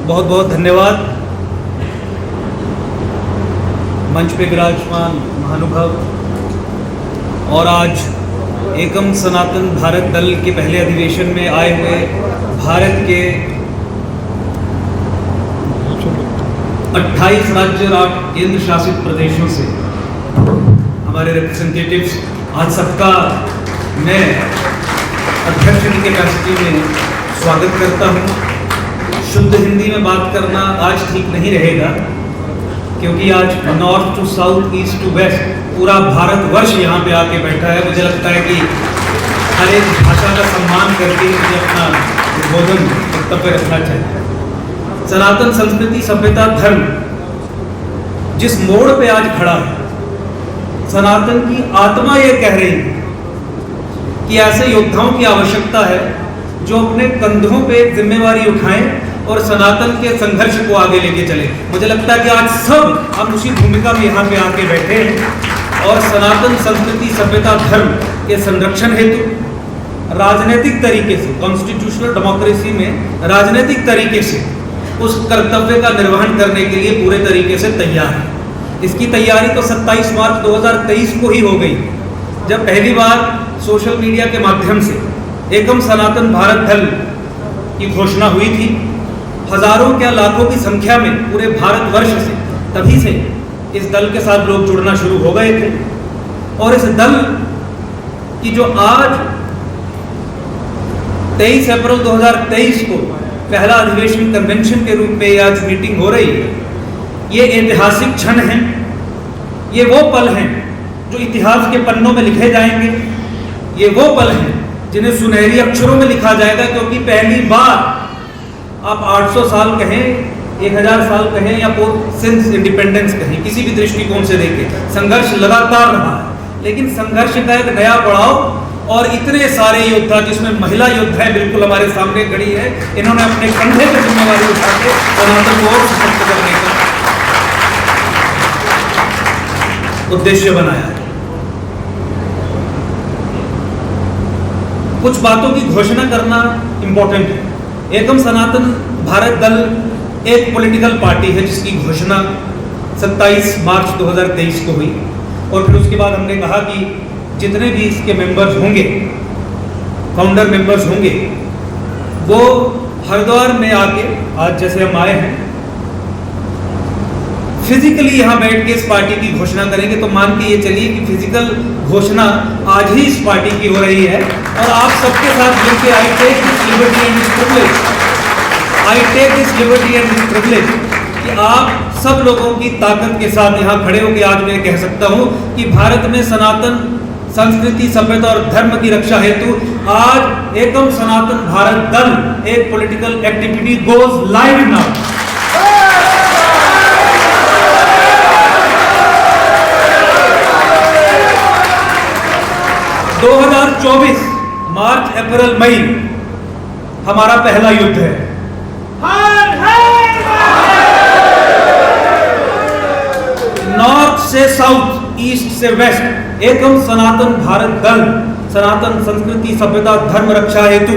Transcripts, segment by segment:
बहुत बहुत धन्यवाद। मंच पे विराजमान महानुभाव और आज एकम सनातन भारत दल के पहले अधिवेशन में आए हुए भारत के 28 राज्य और 8 केंद्र शासित प्रदेशों से हमारे रिप्रेजेंटेटिव्स, आज सबका मैं अध्यक्ष की कैपेसिटी में स्वागत करता हूं। शुद्ध हिंदी में बात करना आज ठीक नहीं रहेगा, क्योंकि आज north to south, east to west पूरा भारतवर्ष यहाँ पे आके बैठा है। मुझे लगता है कि हर एक भाषा का सम्मान करके मुझे अपना उद्बोधन वक्तव्य रखना चाहिए। सनातन संस्कृति, सभ्यता, धर्म जिस मोड़ पे आज खड़ा है, सनातन की आत्मा ये कह रही है कि ऐसे योद्धाओं की आवश्यकता है जो अपने कंधों पे जिम्मेवारी उठाएं और सनातन के संघर्ष को आगे लेके चले। मुझे लगता है कि आज सब हम उसी भूमिका में यहाँ पे आके बैठे हैं और सनातन संस्कृति, सभ्यता, धर्म के संरक्षण हेतु राजनीतिक तरीके से, कॉन्स्टिट्यूशनल डेमोक्रेसी में राजनीतिक तरीके से उस कर्तव्य का निर्वहन करने के लिए पूरे तरीके से तैयार है। इसकी तैयारी तो 27 मार्च 2023 को ही हो गई, जब पहली बार सोशल मीडिया के माध्यम से एकम सनातन भारत दल की घोषणा हुई थी। हजारों क्या लाखों की संख्या में पूरे भारतवर्ष से तभी से इस दल के साथ लोग जुड़ना शुरू हो गए थे। और इस दल की जो आज 23 अप्रैल 2023 को पहला अधिवेशन कन्वेंशन के रूप में आज मीटिंग हो रही है, ये ऐतिहासिक क्षण है। ये वो पल हैं जो इतिहास के पन्नों में लिखे जाएंगे। ये वो पल हैं जिन्हें सुनहरी अक्षरों में लिखा जाएगा, क्योंकि पहली बार आप 800 साल कहें, 1000 साल कहें या सिंस इंडिपेंडेंस कहें, किसी भी दृष्टिकोण से देखें, संघर्ष लगातार रहा है। लेकिन संघर्ष का एक नया पड़ाव और इतने सारे योद्धा, जिसमें महिला योद्धाएं बिल्कुल हमारे सामने खड़ी है, इन्होंने अपने कंधे पर जिम्मेवारी उठा के सनातन को और सशक्त करने का उद्देश्य बनाया है। कुछ बातों की घोषणा करना इंपॉर्टेंट है। एकम सनातन भारत दल एक पॉलिटिकल पार्टी है जिसकी घोषणा 27 मार्च 2023 को हुई, और फिर उसके बाद हमने कहा कि जितने भी इसके मेंबर्स होंगे, फाउंडर मेंबर्स होंगे, वो हरिद्वार में आके, आज जैसे हम आए हैं, फिजिकली यहाँ बैठ के इस पार्टी की घोषणा करेंगे। तो मान के ये चलिए कि फिजिकल घोषणा आज ही इस पार्टी की हो रही है, और आप सबके साथ मिलकर I take this liberty and this privilege कि आप सब लोगों की ताकत के साथ यहाँ खड़े होकर आज मैं कह सकता हूँ कि भारत में सनातन संस्कृति, सभ्यता और धर्म की रक्षा हेतु आज एकम सनातन भारत दल एक political activity goes live now. 2024 मार्च, अप्रैल, मई हमारा पहला युद्ध है। नॉर्थ से साउथ, ईस्ट से वेस्ट, एकम सनातन भारत दल सनातन संस्कृति, सभ्यता, धर्म रक्षा हेतु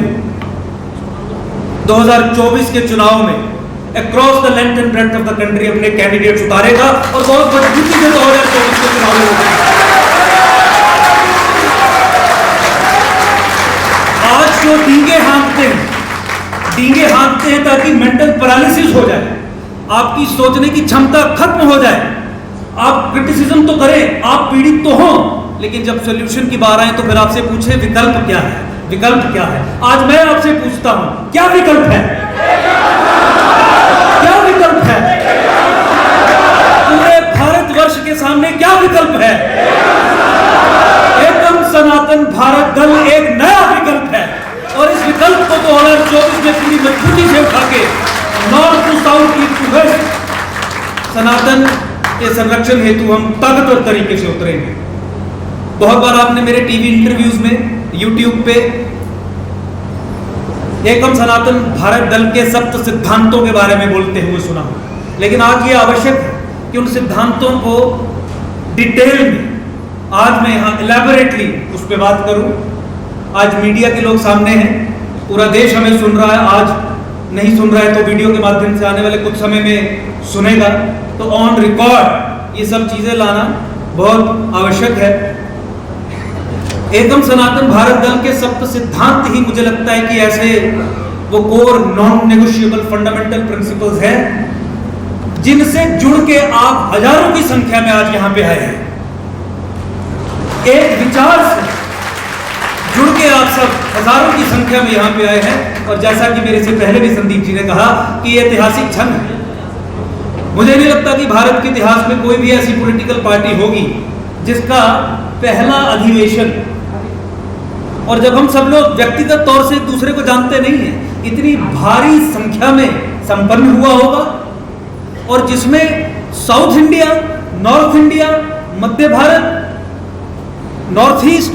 2024 के चुनाव में across the length and breadth of the country अपने कैंडिडेट्स उतारेगा और बहुत मजबूती से 2024 के चुनाव में होगा। आज जो डींगे हाँकते हैं ताकि मेंटल पैरालिसिस हो जाए, आपकी सोचने की क्षमता खत्म हो जाए। आप क्रिटिसिज्म तो करें, आप पीड़ित तो हो, लेकिन जब सॉल्यूशन की बात आए तो फिर आपसे पूछे विकल्प क्या है, विकल्प क्या है। आज मैं आपसे पूछता हूं, क्या विकल्प है, क्या विकल्प है? पूरे भारतवर्ष के सामने क्या विकल्प है? एकम सनातन भारत दल एक नया विकल्प है, और इस विकल्प को 2024 में पूरी मजबूती से उठा के north to south, east to west Sanatan के संरक्षण हेतु हम ताकतवर तरीके से उतरेंगे। बहुत बार आपने मेरे टीवी इंटरव्यूज में, यूट्यूब पे एकम सनातन भारत दल के सप्त सिद्धांतों के बारे में बोलते हुए सुना, लेकिन आज ये आवश्यक है कि उन सिद्धांतों को डिटेल में आज मैं यहाँ इलैबोरेटली उस पर बात करूं। आज मीडिया के लोग सामने हैं, पूरा देश हमें सुन रहा है। आज नहीं सुन रहा है तो वीडियो के माध्यम से आने वाले कुछ समय में सुनेगा। तो ऑन रिकॉर्ड ये सब चीजें लाना बहुत आवश्यक है। एकम सनातन भारत दल के सप्त सिद्धांत ही मुझे लगता है कि ऐसे वो core non negotiable fundamental principles हैं जिनसे जुड़ के आप हजारों की संख्या में आज यहां पे आए हैं। एक विचार से जुड़ के आप सब हजारों की संख्या में यहां पे आए हैं। और जैसा कि मेरे से पहले भी संदीप जी ने कहा कि ये ऐतिहासिक क्षण है। मुझे नहीं लगता कि भारत के इतिहास में कोई भी ऐसी पॉलिटिकल पार्टी होगी जिसका पहला अधिवेशन, और जब हम सब लोग व्यक्तिगत तौर से एक दूसरे को जानते नहीं हैं, इतनी भारी संख्या में संपन्न हुआ होगा, और जिसमें south India, north India, Madhya Bharat, north east,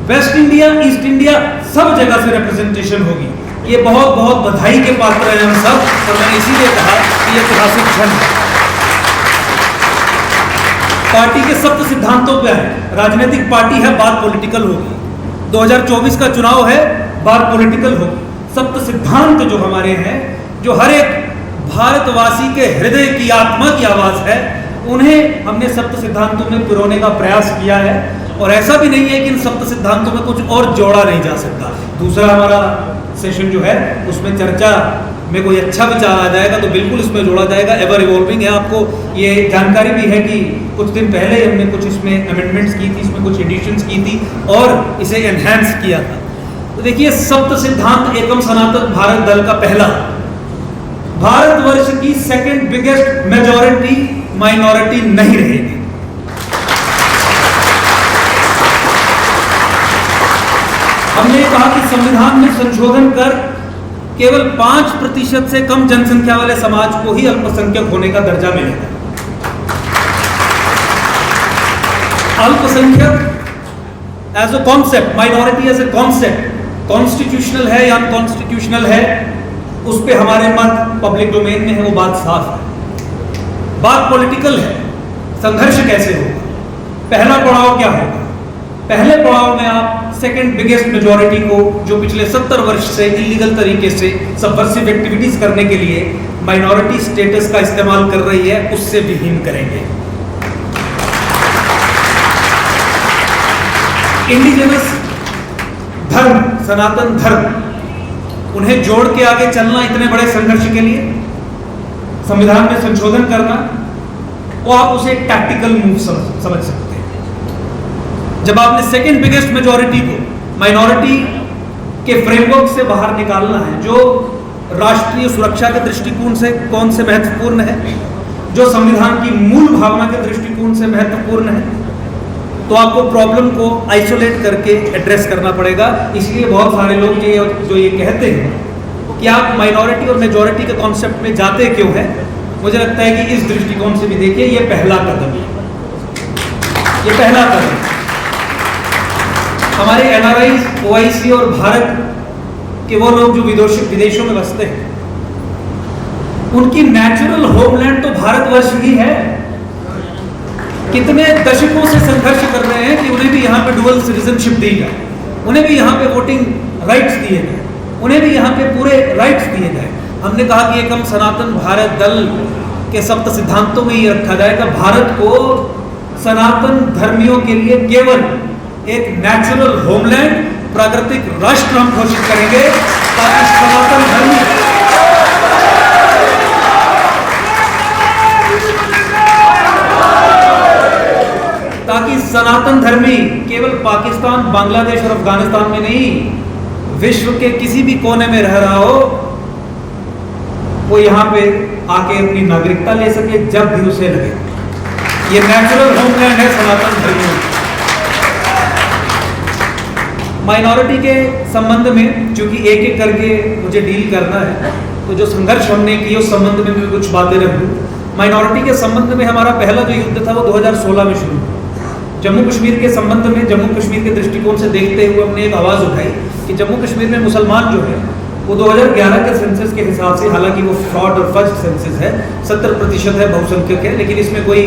west India, east India, सब जगह से रिप्रेजेंटेशन होगी। ये बहुत बहुत बधाई के पात्र हैं हम सब। और मैंने इसीलिए कहा कि ये ऐतिहासिक क्षण है। पार्टी के सप्त सिद्धांतों पे है। राजनीतिक पार्टी है, बात पॉलिटिकल होगी। 2024 का चुनाव है, बात पॉलिटिकल होगी। सप्त सिद्धांत जो हमारे हैं, जो हर एक भारतवासी के हृदय की आत्मा की आवाज है, उन्हें हमने सप्त सिद्धांतों में पिरोने का प्रयास किया है। और ऐसा भी नहीं है कि इन सप्त सिद्धांतों में कुछ और जोड़ा नहीं जा सकता। दूसरा हमारा सेशन जो है उसमें चर्चा में कोई अच्छा विचार आ जाएगा तो बिल्कुल इसमें जोड़ा जाएगा। एवर इवॉल्विंग है। आपको ये जानकारी भी है कि कुछ दिन पहले हमने कुछ इसमें अमेंडमेंट्स की थी, इसमें कुछ एडिशंस की थी और इसे एनहांस किया था। तो देखिए, सप्त सिद्धांत एकम सनातन भारत दल का पहला, भारतवर्ष की सेकंड बिगेस्ट मेजॉरिटी माइनॉरिटी नहीं रहेगी। हमने कहा कि संविधान में संशोधन कर केवल 5% से कम जनसंख्या वाले समाज को ही अल्पसंख्यक होने का दर्जा मिलेगा। अल्पसंख्यक as a concept, minority as a concept constitutional है या अनकॉन्स्टिट्यूशनल है, उस पे हमारे मत पब्लिक डोमेन में है, वो बात साफ है। बात पॉलिटिकल है। संघर्ष कैसे होगा, पहला पड़ाव क्या होगा? पहले पड़ाव में आप सेकंड बिगेस्ट मेजॉरिटी को, जो पिछले 70 वर्ष से इलीगल तरीके से सबवर्सिव एक्टिविटीज करने के लिए माइनॉरिटी स्टेटस का इस्तेमाल कर रही है, उससे विहीन करेंगे। इंडिजिनस धर्म, सनातन धर्म, उन्हें जोड़ के आगे चलना इतने बड़े संघर्ष के लिए, संविधान में संशोधन करना, वो आप उसे एक टैक्टिकल मूव समझ सकते हैं। जब आपने सेकंड बिगेस्ट मेजॉरिटी को माइनॉरिटी के फ्रेमवर्क से बाहर निकालना है, जो राष्ट्रीय सुरक्षा के दृष्टिकोण से कौन से महत्वपूर्ण है, जो संविधान की मूल भावना के दृष्टिकोण से महत्वपूर्ण है, तो आपको प्रॉब्लम को आइसोलेट करके एड्रेस करना पड़ेगा। इसलिए बहुत सारे लोग जो ये कहते हैं कि आप माइनॉरिटी और मेजॉरिटी के कॉन्सेप्ट में जाते क्यों हैं, मुझे लगता है कि इस दृष्टिकोण से भी देखिए, ये पहला कदम है। ये पहला कदम हमारे एनआरआईज, ओआईसी और भारत के वो लोग जो विदेशों में बसते हैं, उनकी नेचुरल होमलैंड तो भारतवर्ष ही है। कितने दशकों से संघर्ष कर रहे हैं कि उन्हें भी यहाँ पे डुअल सिटीजनशिप दी जाए, उन्हें भी यहाँ पे वोटिंग राइट्स दिए जाए, उन्हें भी यहाँ पे पूरे राइट्स दिए जाए। हमने कहा कि एकम सनातन भारत दल के सप्त सिद्धांतों में ये रखा जाएगा, भारत को सनातन धर्मियों के लिए केवल एक नेचुरल होमलैंड, प्राकृतिक राष्ट्र हम घोषित करेंगे, ताकि सनातन धर्मी केवल पाकिस्तान, बांग्लादेश और अफगानिस्तान में नहीं, विश्व के किसी भी कोने में रह रहा हो, वो यहाँ पे आके अपनी नागरिकता ले सके जब भी उसे लगे। ये नेचुरल होमलैंड है सनातन धर्मियों। माइनॉरिटी के संबंध में चूंकि एक एक करके मुझे डील करना है, तो जो संघर्ष हमने किए उस संबंध में भी कुछ बातें रख दूं। माइनॉरिटी के संबंध में हमारा पहला जो युद्ध था वो 2016 में शुरू हुआ। जम्मू कश्मीर के संबंध में, जम्मू कश्मीर के दृष्टिकोण से देखते हुए हमने एक आवाज़ उठाई कि जम्मू कश्मीर में मुसलमान जो है वो 2011 के सेंसस के हिसाब से, हालांकि वो फ्रॉड और फर्स्ट सेंसस है, 70% है, बहुसंख्यक है, लेकिन इसमें कोई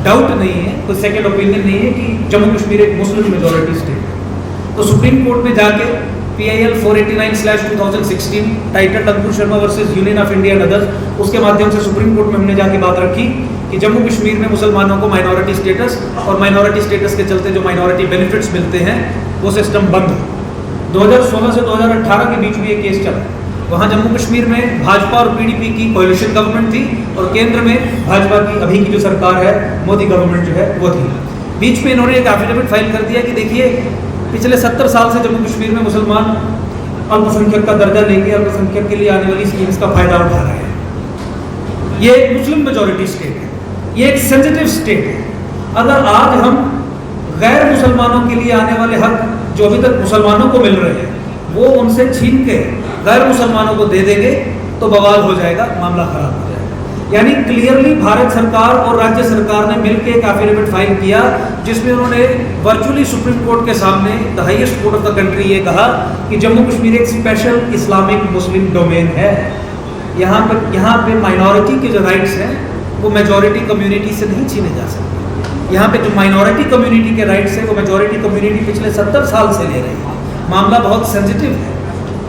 डाउट नहीं है, कोई सेकेंड ओपिनियन नहीं है कि जम्मू कश्मीर एक मुस्लिम मेजॉरिटी स्टेट है। तो सुप्रीम कोर्ट में जाके PIL 489/2016 title Ankur Sharma versus union of India and others, उसके माध्यम से सुप्रीम कोर्ट में हमने जाके बात रखी कि जम्मू कश्मीर में मुसलमानों को माइनॉरिटी स्टेटस और माइनॉरिटी स्टेटस के चलते जो माइनॉरिटी बेनिफिट्स मिलते हैं वो सिस्टम बंद हो। 2016 से 2018 के बीच में ये केस चला। वहाँ जम्मू कश्मीर में भाजपा और PDP की कोalition गवर्नमेंट थी और केंद्र में भाजपा की अभी की जो सरकार है, मोदी गवर्नमेंट जो है वो थी। बीच में इन्होंने एक एफिडेविट फाइल कर दिया कि देखिए पिछले 70 साल से जम्मू कश्मीर में मुसलमान अल्पसंख्यक का दर्जा लेंगे, अल्पसंख्यक के लिए आने वाली स्कीम्स का फायदा उठा रहे हैं। ये एक मुस्लिम मेजॉरिटी स्टेट है, ये एक सेंसिटिव स्टेट है। अगर आज हम गैर मुसलमानों के लिए आने वाले हक जो अभी तक मुसलमानों को मिल रहे हैं वो उनसे छीन के गैर मुसलमानों को दे देंगे तो बवाल हो जाएगा, मामला खराब हो जाएगा। यानी क्लियरली भारत सरकार और राज्य सरकार ने मिलकर एक एफिडेविट फाइल किया जिसमें उन्होंने वर्चुअली सुप्रीम कोर्ट के सामने the highest court of the country ये कहा कि जम्मू कश्मीर एक स्पेशल इस्लामिक मुस्लिम डोमेन है। यहाँ पे माइनॉरिटी के जो राइट्स हैं वो मेजॉरिटी कम्युनिटी से नहीं छीने जा सकते। यहाँ पे जो माइनॉरिटी कम्युनिटी के राइट्स हैं वो मेजॉरिटी कम्युनिटी पिछले 70 साल से ले रही है। मामला बहुत सेंसिटिव है।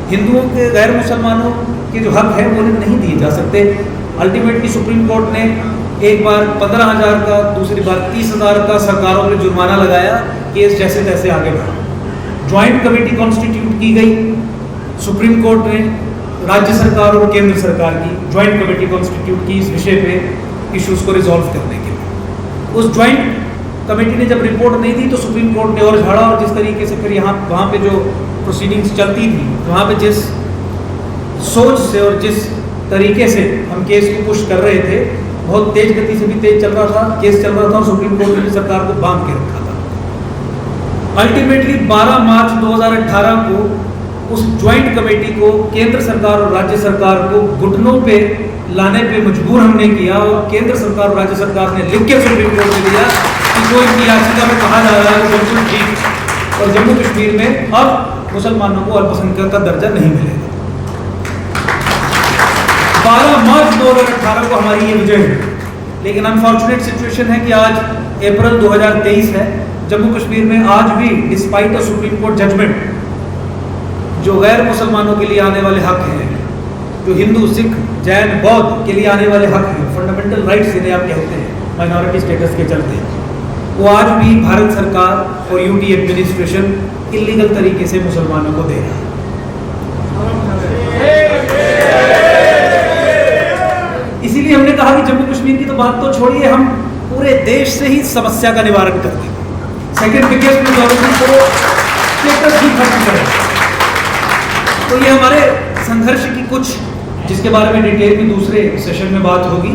हिंदुओं के गैर मुसलमानों के जो हक है वो नहीं दिए जा सकते। अल्टीमेटली सुप्रीम कोर्ट ने एक बार 15,000 का, दूसरी बार 30,000 का सरकारों पर जुर्माना लगाया, केस जैसे तैसे आगे बढ़ा। ज्वाइंट कमेटी कॉन्स्टिट्यूट की गई, सुप्रीम कोर्ट ने राज्य सरकार और केंद्र सरकार की ज्वाइंट कमेटी कॉन्स्टिट्यूट की इस विषय पे इश्यूज को रिजॉल्व करने के लिए। उस ज्वाइंट कमेटी ने जब रिपोर्ट नहीं दी तो सुप्रीम कोर्ट ने और झाड़ा और जिस तरीके से फिर वहाँ पे जो प्रोसीडिंग्स चलती थी वहाँ पे जिस सोच से और जिस तरीके से हम केस को पुश कर रहे थे, बहुत तेज गति से भी तेज चल रहा था, केस चल रहा था और सुप्रीम कोर्ट ने भी सरकार को बांध के रखा था। अल्टीमेटली 12 मार्च 2018 को उस ज्वाइंट कमेटी को केंद्र सरकार और राज्य सरकार को घुटनों पे लाने पे मजबूर हमने किया और केंद्र सरकार और राज्य सरकार ने लिख के सुप्रीम कोर्ट में दिया कि जो इनकी याचिका में कहा जा रहा है वो बिल्कुल ठीक और जम्मू कश्मीर में अब मुसलमानों को अल्पसंख्यक का दर्जा नहीं मिलेगा। 12 मार्च 2018 को हमारी ये विजय है। लेकिन अनफॉर्चुनेट सिचुएशन है कि आज अप्रैल 2023 है, जम्मू कश्मीर में आज भी despite a Supreme Court judgment जो गैर मुसलमानों के लिए आने वाले हक हैं, जो हिंदू, सिख, जैन, बौद्ध के लिए आने वाले हक हैं, फंडामेंटल राइट्स जिन्हें आप कहते हैं माइनॉरिटी स्टेटस के चलते, वो आज भी भारत सरकार और यूटी एडमिनिस्ट्रेशन इलीगल तरीके से मुसलमानों को दे रहा है। इसीलिए हमने कहा कि जम्मू कश्मीर की तो बात तो छोड़िए, हम पूरे देश से ही समस्या का निवारण कर दें। सेकेंड बिगेस्ट मेजॉरिटी को स्टेटस ही खत्म करें। तो ये हमारे संघर्ष की कुछ, जिसके बारे में डिटेल में दूसरे सेशन में बात होगी,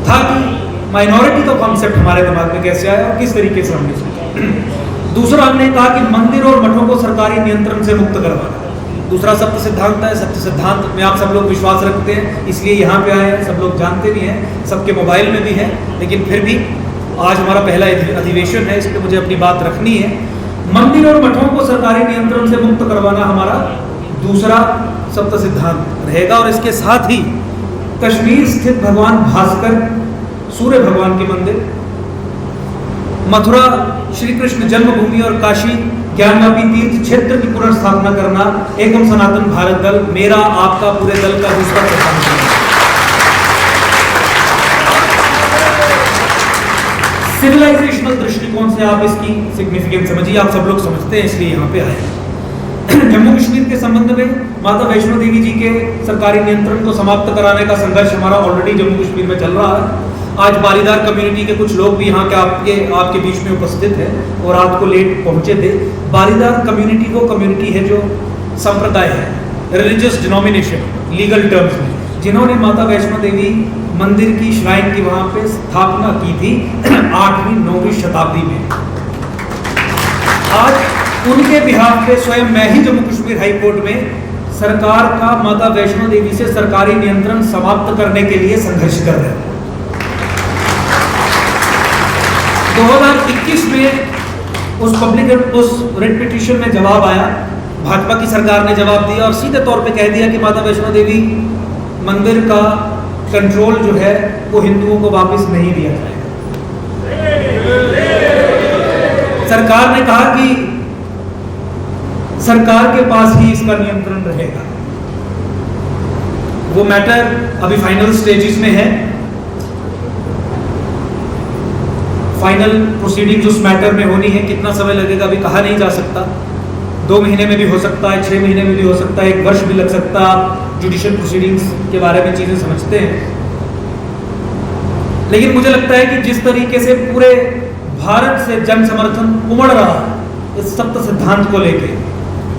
था कि माइनॉरिटी का कॉन्सेप्ट हमारे दिमाग में कैसे आया और किस तरीके से हमने सोचा। दूसरा हमने कहा कि मंदिर और मठों को सरकारी नियंत्रण से मुक्त करवाना। दूसरा सत्य सिद्धांत है, सत्य सिद्धांत में आप सब लोग विश्वास रखते हैं इसलिए यहाँ पे आए हैं, सब लोग जानते भी हैं, सबके मोबाइल में भी है, लेकिन फिर भी आज हमारा पहला अधिवेशन है, इस पर मुझे अपनी बात रखनी है। मंदिर और मठों को सरकारी नियंत्रण से मुक्त करवाना हमारा दूसरा सत्य सिद्धांत रहेगा। और इसके साथ ही कश्मीर स्थित भगवान भास्कर सूर्य भगवान के मंदिर, मथुरा श्री कृष्ण जन्मभूमि और काशी ज्ञानवापी तीर्थ क्षेत्र की पुनर्स्थापना करना एकम सनातन भारत दल, मेरा आपका पूरे दल का दूसरा प्रस्ताव है। सिविलाइजेशनल दृष्टिकोण से आप इसकी सिग्निफिकेंस समझिए, आप सब लोग समझते हैं इसलिए यहाँ पे आए। जम्मू कश्मीर के संबंध में माता वैष्णो देवी जी के सरकारी नियंत्रण को समाप्त कराने का संघर्ष हमारा ऑलरेडी जम्मू कश्मीर में चल रहा है। आज बारीदार कम्युनिटी के कुछ लोग भी यहाँ के आपके बीच में उपस्थित हैं और रात को लेट पहुंचे थे। बारीदार कम्युनिटी वो कम्युनिटी है जो संप्रदाय है, रिलीजियस डिनोमिनेशन लीगल टर्म्स में, जिन्होंने माता वैष्णो देवी मंदिर की श्राइन की वहाँ पे स्थापना की थी 8वीं-9वीं शताब्दी में। आज उनके बिहाफ पे स्वयं मैं ही जम्मू कश्मीर हाई कोर्ट में सरकार का माता वैष्णो देवी से सरकारी नियंत्रण समाप्त करने के लिए संघर्ष कर रहे हैं। 2021 में उस रिट पिटीशन में जवाब आया, भाजपा की सरकार ने जवाब दिया और सीधे तौर पे कह दिया कि माता वैष्णो देवी मंदिर का कंट्रोल जो है वो हिंदुओं को वापस नहीं दिया जाएगा। सरकार ने कहा कि सरकार के पास ही इसका नियंत्रण रहेगा। वो मैटर अभी फाइनल स्टेजेस में है। फाइनल प्रोसीडिंग्स उस मैटर में होनी है। कितना समय लगेगा अभी कहा नहीं जा सकता। 2 महीने में भी हो सकता है, 6 महीने में भी हो सकता है, 1 वर्ष भी लग सकता है। आप जुडिशियल प्रोसीडिंग्स के बारे में चीजें समझते हैं। लेकिन मुझे लगता है कि जिस तरीके से पूरे भारत से जन समर्थन उमड़ रहा है इस सप्त सिद्धांत को लेकर,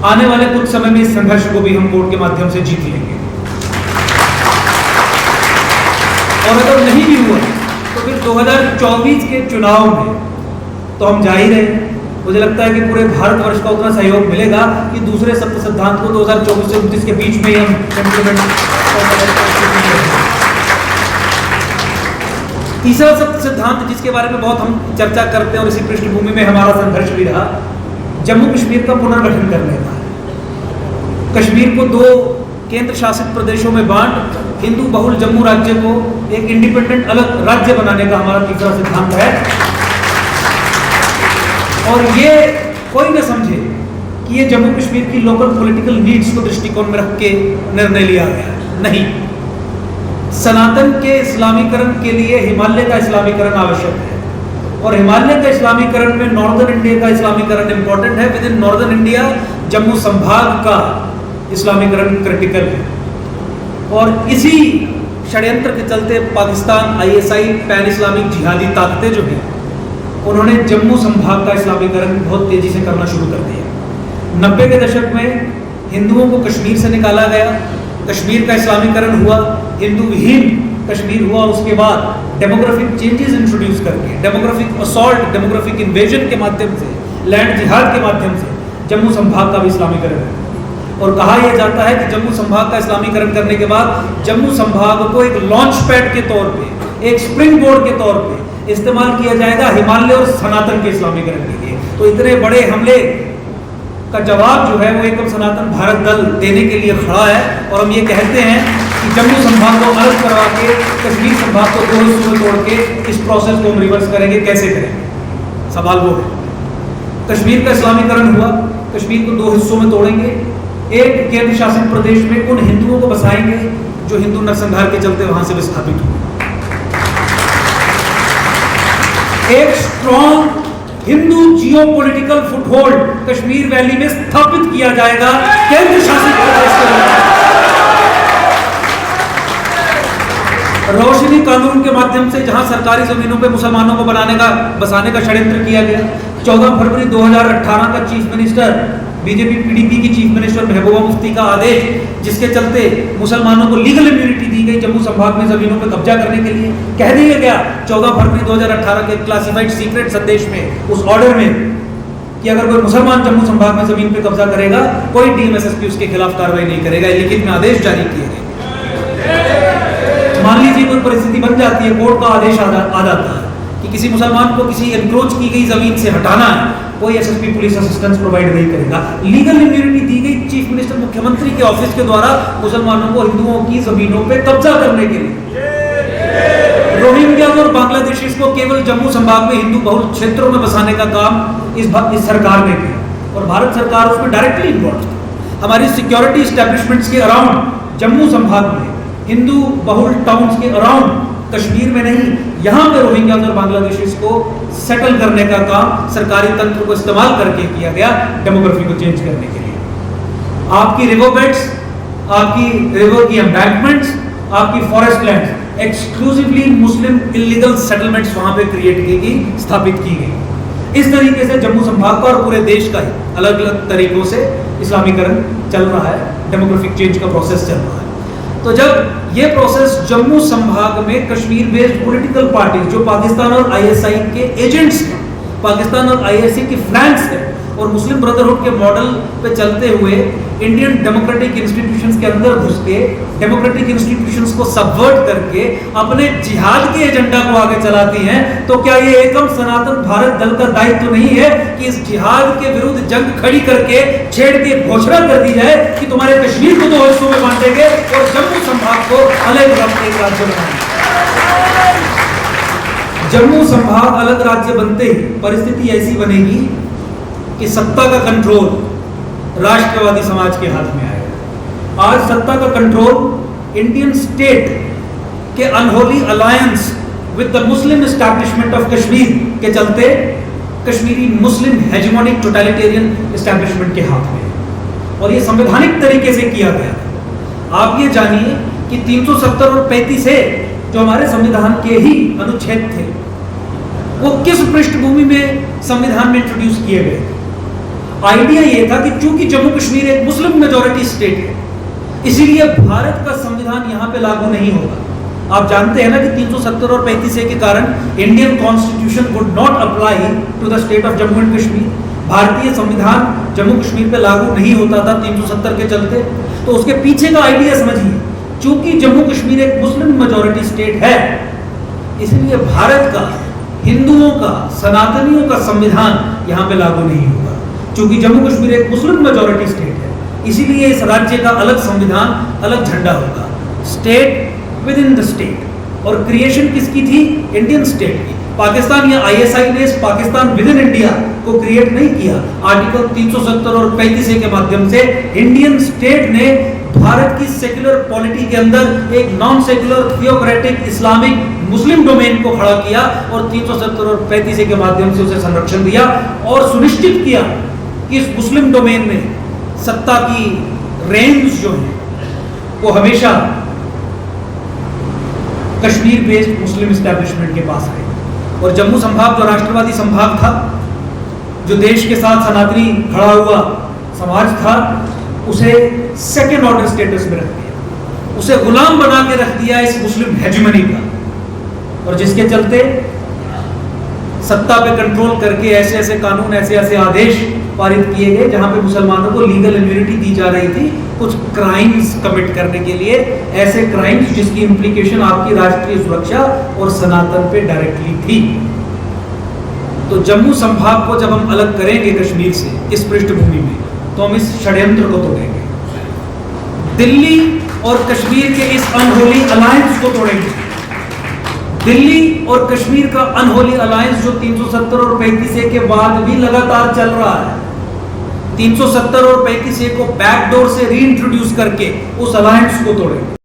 आने वाले कुछ समय में इस संघर्ष को भी हम कोर्ट के माध्यम से जीत लेंगे। और अगर नहीं भी हुआ तो फिर 2024 के चुनाव में तो हम जा ही रहे। मुझे लगता है कि पूरे भारतवर्ष का उतना सहयोग मिलेगा कि दूसरे सप्त सिद्धांत को 2024 से 29 के बीच में ही हम इम्प्लीमेंट। तीसरा सप्त सिद्धांत जिसके बारे में बहुत हम चर्चा करते हैं और इसी पृष्ठभूमि में हमारा संघर्ष भी रहा, जम्मू कश्मीर का पुनर्गठन करने का है। कश्मीर को 2 केंद्र शासित प्रदेशों में बांट हिंदू बहुल जम्मू राज्य को एक इंडिपेंडेंट अलग राज्य बनाने का हमारा तीसरा सिद्धांत है। और ये कोई न समझे कि ये जम्मू कश्मीर की लोकल पॉलिटिकल नीड्स को दृष्टिकोण में रख के निर्णय लिया गया है। नहीं, सनातन के इस्लामीकरण के लिए हिमालय का इस्लामीकरण आवश्यक है। और हिमालय का इस्लामीकरण में नॉर्दर्न इंडिया का इस्लामीकरण इंपॉर्टेंट है। With in northern India Jammu संभाग का इस्लामीकरण क्रिटिकल है। और इसी षड्यंत्र के चलते पाकिस्तान, ISI, पैन इस्लामिक जिहादी ताकतें जो हैं उन्होंने जम्मू संभाग का इस्लामीकरण बहुत तेजी से करना शुरू कर दिया। 90 के दशक में हिंदुओं को कश्मीर से निकाला गया, कश्मीर का इस्लामीकरण हुआ, हिंदू विहीन कश्मीर हुआ। उसके बाद डेमोग्राफिक चेंजेस इंट्रोड्यूस करके, डेमोग्राफिक असॉल्ट, डेमोग्राफिक इन्वेजन के माध्यम से, लैंड जिहाद के माध्यम से जम्मू संभाग का भी इस्लामीकरण है। और कहा यह जाता है कि जम्मू संभाग का इस्लामीकरण करने के बाद जम्मू संभाग को एक लॉन्च पैड के तौर पे, एक स्प्रिंग बोर्ड के तौर पे इस्तेमाल किया जाएगा हिमालय और सनातन के इस्लामीकरण के लिए। तो इतने बड़े हमले का जवाब जो है वो एकदम सनातन भारत दल देने के लिए खड़ा है। और हम ये कहते हैं कि जम्मू संभाग को अलग करवा के कश्मीर संभाग को 2 हिस्सों में तोड़ के इस प्रोसेस को हम रिवर्स करेंगे। कैसे करेंगे? सवाल वो है। कश्मीर का इस्लामीकरण हुआ, कश्मीर को 2 हिस्सों में तोड़ेंगे, एक केंद्र शासित प्रदेश में उन हिंदुओं को बसाएंगे जो हिंदू नरसंहार के चलते वहां से विस्थापित हुए। एक strong Hindu geopolitical foothold Kashmir valley में स्थापित किया जाएगा केंद्र शासित प्रदेश के अंदर। रोशनी कानून के माध्यम से जहां सरकारी जमीनों पे मुसलमानों को बसाने का षड्यंत्र किया गया। 14 फरवरी 2018 का चीफ मिनिस्टर बीजेपी PDP की चीफ मिनिस्टर महबूबा मुफ्ती का आदेश, जिसके चलते मुसलमानों को लीगल इम्यूनिटी दी गई जम्मू संभाग में जमीनों पर कब्जा करने के लिए। कह दिया गया 14 फरवरी 2018 के क्लासिफाइड सीक्रेट संदेश में, उस ऑर्डर में, कि अगर कोई मुसलमान जम्मू संभाग में जमीन पर कब्जा करेगा कोई DMSSP उसके खिलाफ कार्रवाई नहीं करेगा। लिखित में आदेश जारी किए गए। मान लीजिए कोई परिस्थिति बन जाती है, कोर्ट का आदेश आ जाता है कि किसी मुसलमान को किसी एनक्रोच की गई जमीन से हटाना है, कोई SSP पुलिस असिस्टेंस प्रोवाइड नहीं करेगा। लीगल इम्यूनिटी दी गई चीफ मिनिस्टर मुख्यमंत्री के ऑफिस के द्वारा मुसलमानों को हिंदुओं की जमीनों पे कब्जा करने के लिए। रोहिंग्या और बांग्लादेशीज को केवल जम्मू संभाग में हिंदू बहुल क्षेत्रों में बसाने का काम इस सरकार ने किया और भारत सरकार उसमें डायरेक्टली इन्वॉल्व थी। हमारी सिक्योरिटी एस्टेब्लिशमेंट्स के अराउंड जम्मू संभाग में, हिंदू बहुल टाउन्स के अराउंड, कश्मीर में नहीं, यहाँ पे रोहिंग्या और बांग्लादेशीज को सेटल करने का काम सरकारी तंत्र को इस्तेमाल करके किया गया डेमोग्राफी को चेंज करने के लिए। आपकी रिवर बेड्स, आपकी रिवर की एम्बैंकमेंट्स, आपकी फॉरेस्ट लैंड एक्सक्लूसिवली मुस्लिम इलीगल सेटलमेंट्स वहां पे क्रिएट की गई, स्थापित की गई। इस तरीके से जम्मू संभाग का और पूरे देश का ही अलग अलग तरीकों से इस्लामीकरण चल रहा है, डेमोग्राफिक चेंज का प्रोसेस चल रहा है। तो जब ये प्रोसेस जम्मू संभाग में कश्मीर बेस्ड पॉलिटिकल पार्टी जो पाकिस्तान और ISI के एजेंट्स हैं, पाकिस्तान और ISI के फ्लैंक्स हैं और मुस्लिम ब्रदरहुड के मॉडल पे चलते हुए इंडियन डेमोक्रेटिक इंस्टीट्यूशंस के अंदर घुस के डेमोक्रेटिक इंस्टीट्यूशंस को सबवर्ट करके अपने जिहाद के एजेंडा को आगे चलाती हैं, तो क्या ये एकम सनातन भारत दल का दायित्व तो नहीं है कि इस जिहाद के विरुद्ध जंग खड़ी करके छेड़ के घोषणा कर दी जाए कि तुम्हारे कश्मीर को 2 हिस्सों में बांटेंगे और जम्मू संभाग को अलग एक राज्य बनाएंगे। जम्मू संभाग अलग राज्य बनते ही परिस्थिति ऐसी बनेगी कि सत्ता का कंट्रोल राष्ट्रवादी समाज के हाथ में आएगा। आज सत्ता का कंट्रोल इंडियन स्टेट के unholy alliance with the Muslim establishment of Kashmir के चलते कश्मीरी मुस्लिम हेजेमोनिक टोटलिटेरियन एस्टैब्लिशमेंट के हाथ में है और ये संवैधानिक तरीके से किया गया। आप ये जानिए कि 370 और 35 से जो हमारे संविधान के ही अनुच्छेद थे वो किस पृष्ठभूमि में संविधान में इंट्रोड्यूस किए गए। आइडिया ये था कि चूंकि जम्मू कश्मीर एक मुस्लिम मेजॉरिटी स्टेट है, इसीलिए भारत का संविधान यहां पे लागू नहीं होगा। आप जानते हैं ना कि 370 और 35 के कारण Indian constitution would not apply to the state of Jammu and Kashmir. भारतीय संविधान जम्मू कश्मीर पे लागू नहीं होता था 370 के चलते। तो उसके पीछे का आइडिया समझिए, चूंकि जम्मू कश्मीर एक मुस्लिम मेजॉरिटी स्टेट है, इसलिए भारत का, हिंदुओं का, सनातनियों का संविधान यहां पे लागू नहीं होगा। चूंकि जम्मू कश्मीर एक मुस्लिम मेजॉरिटी स्टेट है, इसीलिए इस राज्य का अलग संविधान, अलग झंडा होगा। State with in the state. और क्रिएशन किसकी थी? इंडियन स्टेट की। पाकिस्तान या आईएसआई ने पाकिस्तान विद इन इंडिया को क्रिएट नहीं किया। आर्टिकल 370 और 35 के माध्यम से इंडियन स्टेट ने भारत की सेक्युलर पॉलिटी के अंदर एक नॉन सेक्युलर थियोक्रेटिक इस्लामिक मुस्लिम डोमेन को खड़ा किया और 370 और 35 के माध्यम से उसे संरक्षण दिया और सुनिश्चित किया कि इस मुस्लिम डोमेन में सत्ता की रेंज जो है वो हमेशा कश्मीर बेस्ड मुस्लिम एस्टैब्लिशमेंट के पास आए। और जम्मू संभाग जो राष्ट्रवादी संभाग था, जो देश के साथ सनातनी खड़ा हुआ समाज था, उसे सेकेंड ऑर्डर स्टेटस में रख दिया, उसे गुलाम बना के रख दिया इस मुस्लिम हेजेमनी का। और जिसके चलते सत्ता पे कंट्रोल करके ऐसे ऐसे कानून, ऐसे ऐसे आदेश पारित किए गए जहां पे मुसलमानों को लीगल इम्यूनिटी दी जा रही थी कुछ क्राइम्स कमिट करने के लिए, ऐसे क्राइम्स जिसकी इंप्लीकेशन आपकी राष्ट्रीय सुरक्षा और सनातन पे डायरेक्टली थी। तो जम्मू संभाग को जब हम अलग करेंगे कश्मीर से इस पृष्ठभूमि में, तो हम इस षड्यंत्र को तोड़ेंगे। दिल्ली और कश्मीर के इस अनहोली अलायंस को तोड़ेंगे। दिल्ली और कश्मीर का अनहोली अलायंस जो 370 और 35 के बाद भी लगातार चल रहा है, 370 और 35 को बैकडोर से रीइंट्रोड्यूस करके उस अलायंस को तोड़ेंगे।